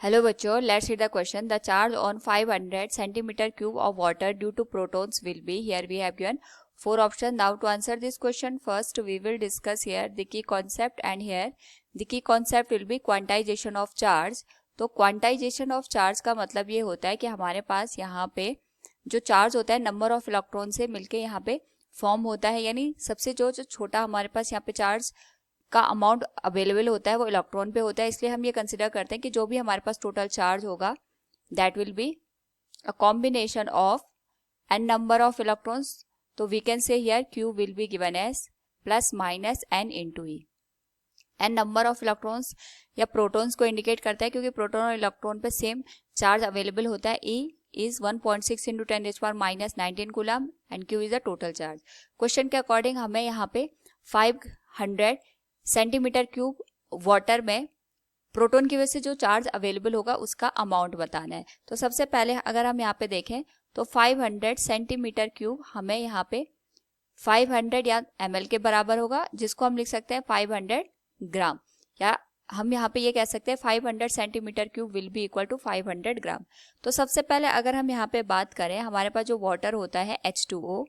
Hello बच्चों, let's read the question. The charge on 500 centimeter cube of water due to protons will be. Here we have given 4 options. Now to answer this question, first we will discuss here the key concept, and here the key concept will be quantization of charge. तो quantization of charge का मतलब ये होता है कि हमारे पास यहाँ पे जो चार्ज होता है नंबर ऑफ इलेक्ट्रॉन से मिलके यहाँ पे फॉर्म होता है, यानी सबसे जो छोटा हमारे पास यहाँ पे चार्ज का अमाउंट अवेलेबल होता है वो इलेक्ट्रॉन पे होता है। इसलिए हम ये कंसिडर करते हैं कि जो भी हमारे पास टोटल चार्ज होगा that will be a combination of n number of electrons. तो we can say here q will be given as plus minus n into e. N number of electrons या प्रोटॉन्स को indicate करता है क्योंकि proton और electron पे same charge available होता है। ई is 1.6 into 10 raised power minus 19 coulomb and Q is the total charge। Question के अकॉर्डिंग हमें यहाँ पे 500 सेंटीमीटर क्यूब वाटर में प्रोटॉन की वजह से जो चार्ज अवेलेबल होगा उसका अमाउंट बताना है। तो सबसे पहले अगर हम यहाँ पे देखें तो 500 सेंटीमीटर क्यूब हमें यहाँ पे 500 या ml के बराबर होगा, जिसको हम लिख सकते हैं 500 ग्राम, या हम यहाँ पे ये कह सकते हैं 500 centimetre cube will be equal to 500 gram. तो सबसे पहले अगर हम यहाँ पे बात करें, हमारे पास जो वाटर होता है H2O,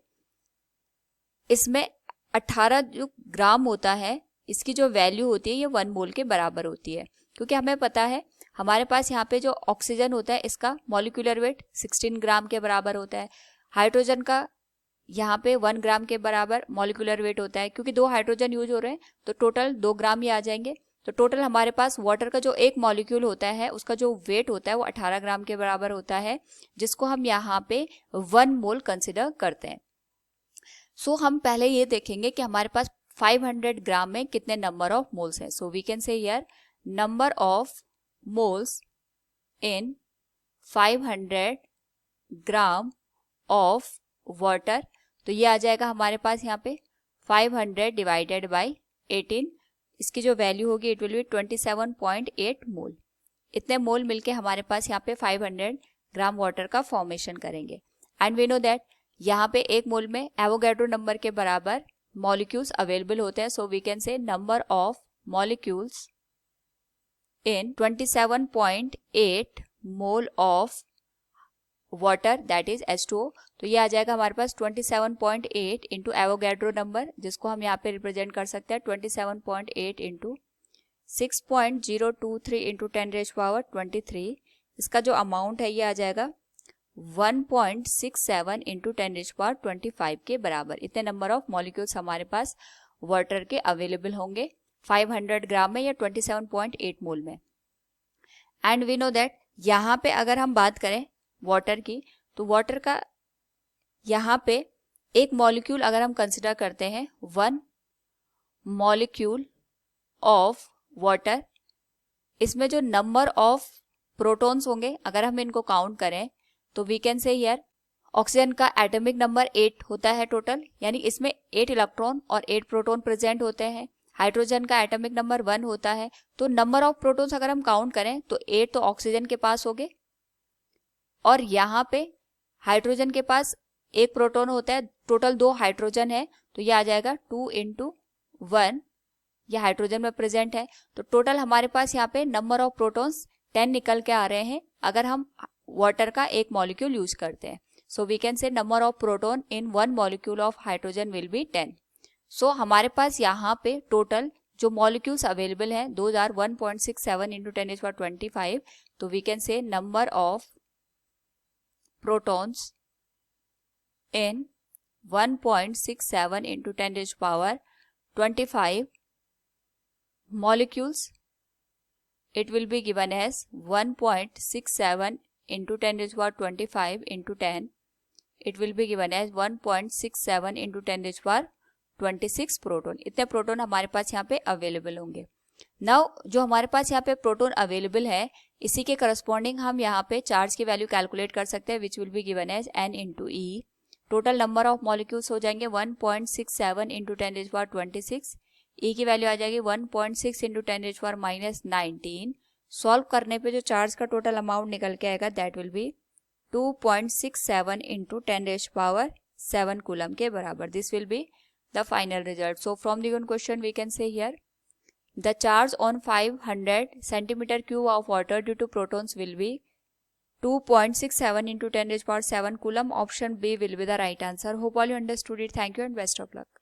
इसमें 18 जो ग्राम होता है इसकी जो वैल्यू होती है ये 1 मोल के बराबर होती है, क्योंकि हमें पता है हमारे पास यहाँ पे जो ऑक्सीजन होता है इसका मॉलिक्यूलर वेट 16 ग्राम के बराबर होता है। हाइड्रोजन का यहाँ पे 1 ग्राम के बराबर मॉलिक्यूलर वेट होता है, क्योंकि 2 हाइड्रोजन यूज हो रहे हैं तो टोटल 2 ग्राम ही आ जाएंगे। तो टोटल हमारे पास वाटर का जो एक मॉलिक्यूल होता है उसका जो वेट होता है वो 18 ग्राम के बराबर होता है, जिसको हम यहाँ पे 1 मोल कंसिडर करते हैं। सो हम पहले ये देखेंगे कि हमारे पास 500 ग्राम में कितने नंबर ऑफ मोल्स हैं। So we can say here number of moles in 500 gram of water. तो ये आ जाएगा हमारे पास यहाँ पे 500 डिवाइडेड बाई 18, इसकी जो वैल्यू होगी इट विल बी 27.8 मोल। इतने मोल मिलके हमारे पास यहाँ पे 500 ग्राम वाटर का फॉर्मेशन करेंगे। एंड वी नो दैट यहाँ पे एक मोल में एवोगैड्रो नंबर के बराबर मॉलिक्यूल्स अवेलेबल होते हैं। So we can say number of molecules in 27.8 mole of water that is H2O। तो ये आ जाएगा हमारे पास 27.8 इंटू एवोगैड्रो नंबर, जिसको हम यहाँ पे रिप्रेजेंट कर सकते हैं 27.8 इंटू 6.023 इंटू 10 रेज़ पावर 23। इसका जो अमाउंट है ये आ जाएगा 1.67 इंटू 10 रेज़ पावर 25 के बराबर। इतने नंबर ऑफ मॉलिक्यूल्स हमारे पास वाटर के अवेलेबल होंगे 500 ग्राम में या 27.8 मोल में। एंड वी नो दैट यहाँ पे अगर हम बात करें वाटर की, तो वाटर का यहाँ पे एक मॉलिक्यूल अगर हम कंसिडर करते हैं 1 मॉलिक्यूल ऑफ वाटर, इसमें जो नंबर ऑफ प्रोटॉन्स होंगे अगर हम इनको काउंट करें तो we can say here oxygen का एटॉमिक नंबर 8 होता है टोटल, यानी इसमें 8 इलेक्ट्रॉन और 8 प्रोटॉन प्रेजेंट होते हैं। हाइड्रोजन का एटॉमिक नंबर 1 होता है। तो नंबर ऑफ प्रोटॉन्स अगर हम काउंट करें तो 8 तो ऑक्सीजन के पास हो गए, और यहाँ पे हाइड्रोजन के पास एक प्रोटॉन होता है, टोटल 2 हाइड्रोजन है, तो ये आ जाएगा 2 इंटू 1, ये हाइड्रोजन में प्रेजेंट है। तो टोटल हमारे पास यहाँ पे नंबर ऑफ प्रोटॉन्स 10 निकल के आ रहे हैं अगर हम वाटर का एक मॉलिक्यूल यूज करते हैं। So we can say number of proton in 1 molecule of hydrogen will be 10। So हमारे पास यहाँ पे टोटल जो मॉलिक्यूल्स अवेलेबल हैं 1.67 इंटू 10 रेज़ पावर 25। तो we can say number of protons in 1.67 into 10 raised power 25 molecules, it will be given as 1.67 into 10 raised power 25 into 10, it will be given as 1.67 into 10 raised power 26 proton. इतने proton हमारे पास यहाँ पे available होंगे। Now जो हमारे पास यहाँ पे प्रोटॉन अवेलेबल है इसी के करस्पॉन्डिंग हम यहाँ पे चार्ज की वैल्यू कैलकुलेट कर सकते हैं, which will be given as n into e. Total number of molecules हो जाएंगे 1.67 इंटू 10 रेज़ पावर 26। ई की वैल्यू आ जाएगी 1.6 into 10 rays power minus 19। Solve करने पे जो चार्ज का टोटल अमाउंट निकल के आएगा that will B 2.67 into 10 rays power 7 coulomb के बराबर। This will be the final result. So from the given question we can say here The charge on 500 centimeter cube of water due to protons will be 2.67 into 10 raised power 7 coulomb. Option B will be the right answer. Hope all you understood it. Thank you and best of luck.